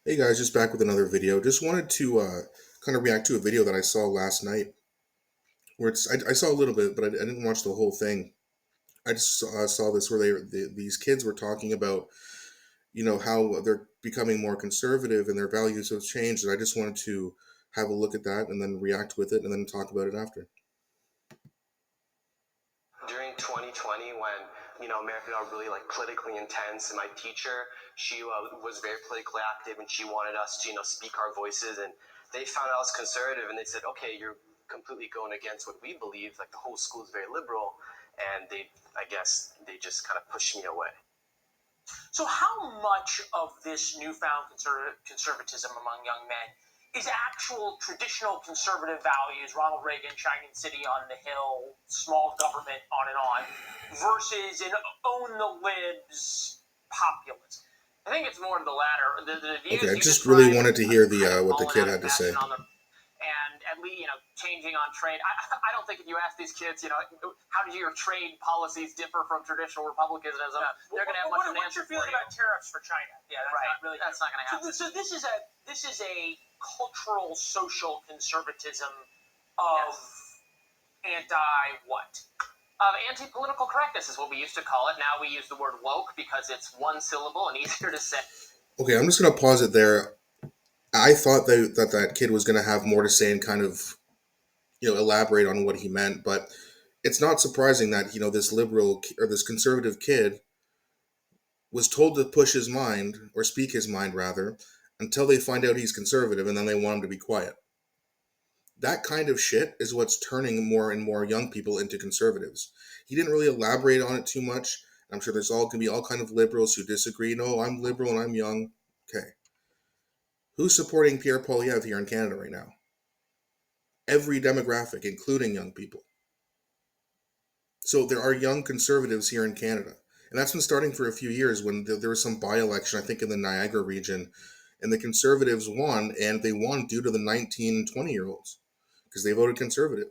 Hey guys, just back with another video. Just wanted to kind of react to a video that I saw last night, where I saw a little bit, but I didn't watch the whole thing. I just saw this where these kids were talking about how they're becoming more conservative and their values have changed, and I just wanted to have a look at that and then react with it and then talk about it after. During 2020, when America got really politically intense, and my teacher, she was very politically active, and she wanted us to speak our voices, and they found out I was conservative, and they said, okay, you're completely going against what we believe. Like, the whole school is very liberal, and I guess they just kind of pushed me away. So, how much of this newfound conservatism among young men is actual traditional conservative values, Ronald Reagan, Shining City on the Hill, small government, on, versus an own the libs populism? I think it's more of the latter. The views Okay, I you just really described wanted to are hear kind the of what the fallen kid out of had to say. fashion and at least changing on trade. I don't think if you ask these kids, how do your trade policies differ from traditional republicanism, they're going to have much of an What's answer your feeling for about tariffs for China? Yeah, that's Right. not really. That's not going to happen. So this is a cultural social conservatism of anti what? Anti-political correctness is what we used to call it. Now we use the word woke because it's one syllable and easier to say. Okay, I'm just gonna pause it there. I thought that kid was gonna have more to say and kind of elaborate on what he meant, but it's not surprising that this liberal or this conservative kid was told to push his mind or speak his mind rather until they find out he's conservative and then they want him to be quiet. That kind of shit is what's turning more and more young people into conservatives. He didn't really elaborate on it too much. I'm sure there's all can be all kind of liberals who disagree. No, I'm liberal and I'm young. Okay. Who's supporting Pierre Poilievre here in Canada right now? Every demographic, including young people. So there are young conservatives here in Canada. And that's been starting for a few years when there was some by election, I think, in the Niagara region. And the conservatives won, and they won due to the 19, 20-year-olds because they voted conservative.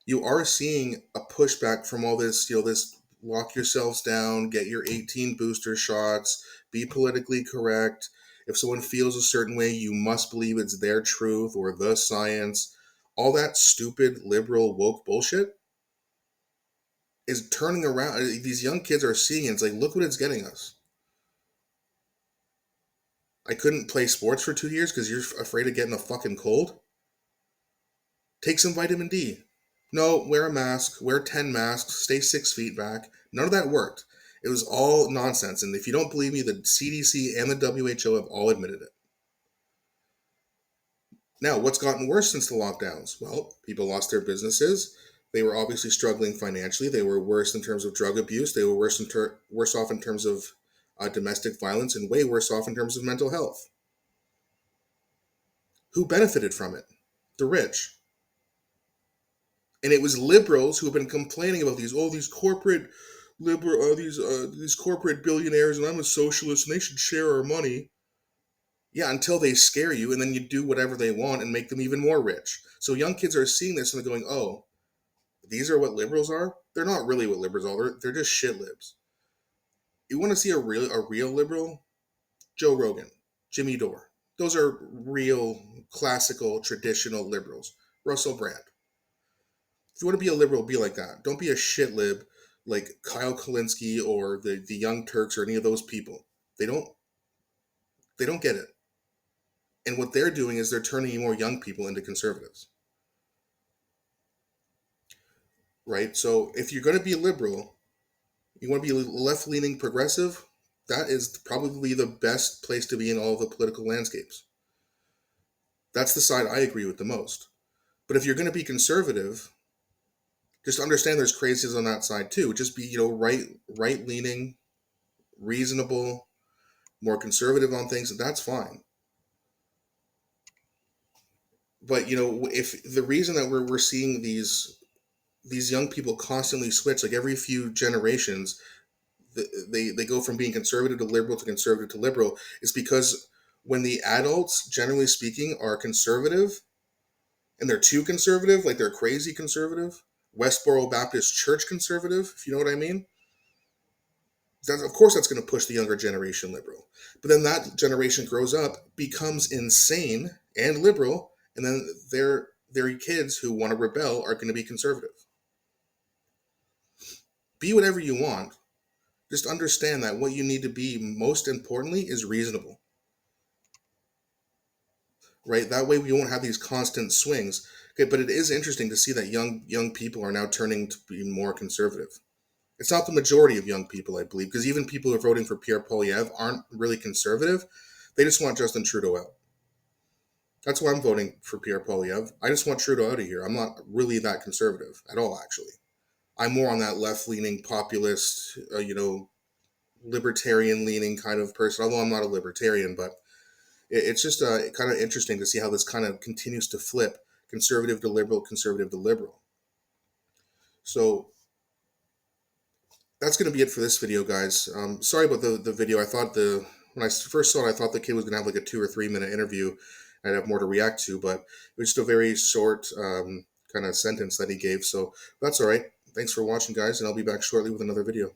You are seeing a pushback from all this, this lock yourselves down, get your 18 booster shots, be politically correct. If someone feels a certain way, you must believe it's their truth or the science. All that stupid liberal woke bullshit is turning around. These young kids are seeing it. It's like, look what it's getting us. I couldn't play sports for 2 years because you're afraid of getting a fucking cold. Take some vitamin D. No, wear a mask, wear 10 masks, stay 6 feet back. None of that worked. It was all nonsense. And if you don't believe me, the CDC and the WHO have all admitted it. Now, what's gotten worse since the lockdowns? Well, people lost their businesses. They were obviously struggling financially. They were worse in terms of drug abuse. They were worse off in terms of domestic violence, and way worse off in terms of mental health. Who benefited from it? The rich. And it was liberals who have been complaining about these corporate liberal these corporate billionaires, and I'm a socialist and they should share our money. Yeah, until they scare you and then you do whatever they want and make them even more rich. So young kids are seeing this and they're going, "Oh, these are what liberals are." They're not really what liberals are. They're just shit libs. You want to see a real liberal? Joe Rogan, Jimmy Dore. Those are real classical traditional liberals. Russell Brand. If you want to be a liberal, be like that. Don't be a shit lib like Kyle Kalinske or the Young Turks or any of those people. They don't they don't get it. And what they're doing is they're turning more young people into conservatives. Right? So if you're going to be a liberal, you want to be a left leaning progressive, that is probably the best place to be in all the political landscapes. That's the side I agree with the most. But if you're going to be conservative, just understand there's crazies on that side too. Just be, right leaning, reasonable, more conservative on things, that's fine. But if the reason that we're seeing these young people constantly switch, like every few generations, they go from being conservative to liberal, is because when the adults, generally speaking, are conservative and they're too conservative, like they're crazy conservative, Westboro Baptist Church conservative, if you know what I mean. Of course that's going to push the younger generation liberal. But then that generation grows up, becomes insane and liberal, and then their kids who want to rebel are going to be conservative. Be whatever you want. Just understand that what you need to be, most importantly, is reasonable. Right? That way we won't have these constant swings. Okay, but it is interesting to see that young people are now turning to be more conservative. It's not the majority of young people, I believe, because even people who are voting for Pierre Poilievre aren't really conservative. They just want Justin Trudeau out. That's why I'm voting for Pierre Poilievre. I just want Trudeau out of here. I'm not really that conservative at all, actually. I'm more on that left-leaning, populist, libertarian-leaning kind of person. Although I'm not a libertarian, but it's just kind of interesting to see how this kind of continues to flip conservative to liberal, conservative to liberal. So that's going to be it for this video, guys. Sorry about the video. I thought when I first saw it, I thought the kid was going to have like a 2 or 3 minute interview. I'd have more to react to, but it was just a very short kind of sentence that he gave. So that's all right. Thanks for watching, guys, and I'll be back shortly with another video.